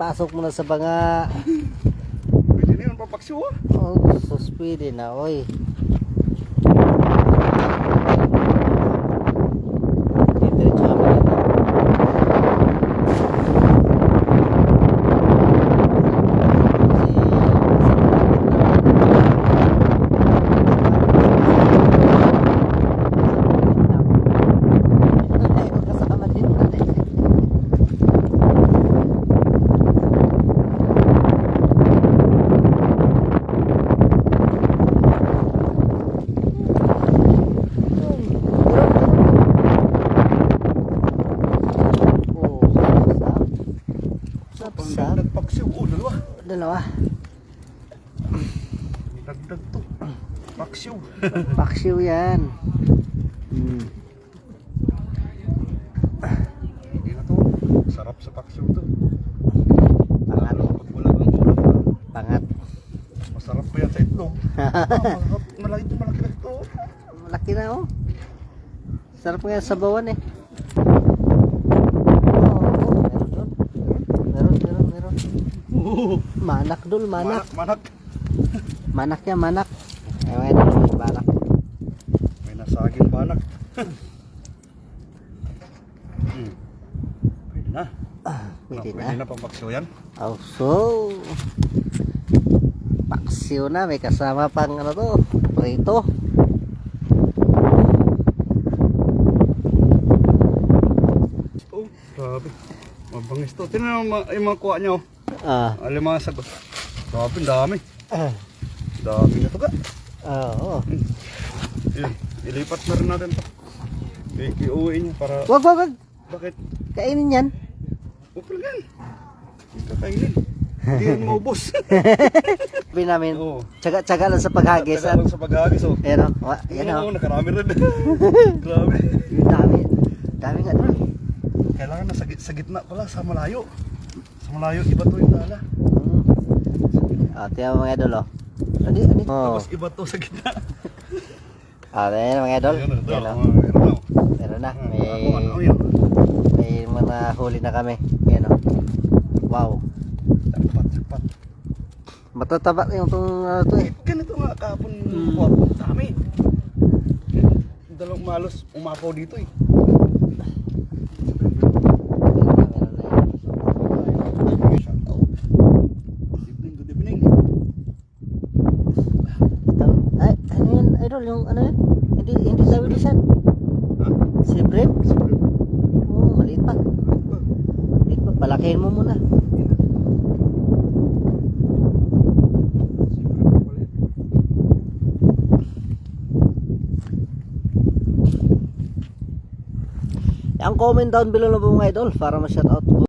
Pasok mo na sa banga. Pwede na yun, papaksyo ah. Oh, sus, pwede na, oy. Diretso kami dito. Kasama din natin. Sa Nagpaksyo, oh, dalawa. dalawa. Dagdag to. Paksyo. Paksiw yan. Hindi na to. Sarap sa paksyo to. Pangat. Pag wala kang ulam na. Pangat. Masarap pa yan sa itlog. Malaki na ito. Malaki na oh. Sarap nga sa bawan eh. Meron. Manak dul, manak. Manak. Manak yan, manak. Ewan, may manak. May nasaging banak. Pwede na. Pwede Pwede na. na pang paksyo yan. Oh, so paksiw na, may kasama pang ano to, prito. Oh, grabe. Mabangis to. Tingnan mo yung mga kuha nyo. Alimasag. Grabe, dami. Dami na to ka. Oo. Yun, ilipat na rin natin to. Iuwi niya para... Wag. Bakit? Kainin yan. Okay lang yan. Kakainin. Hindi yan maubos. Sabi namin, Oo. tsaga lang sa paghagis. Taga lang sa paghagis oh. Ayan o, yan o. Oo, nakarami rin. Grabe. Dami nga doon. Kailangan na sa gitna pala, sa malayo. Sa malayo, iba to yung dala. Tiyan mo mga idol o. Oh. Tapos iba to sa gitna. Ayan mga idol. Ayan, ito. Yan o. Meron na. Meron na. Ano yun? May mga huli na kami. Yan o. Wow. Sapat. Matataba yung itong to eh. Ganito nga kahapon. Dami. Dalawang malos umapaw dito eh. Good evening. Ay, ano yun idol? Yung ano yun? Hindi sa wilisan. Ha? Si Brent? Oo, maliit pa. Maliit pa. Palakihin mo muna. Ang comment down below na po mga idol para ma-shout out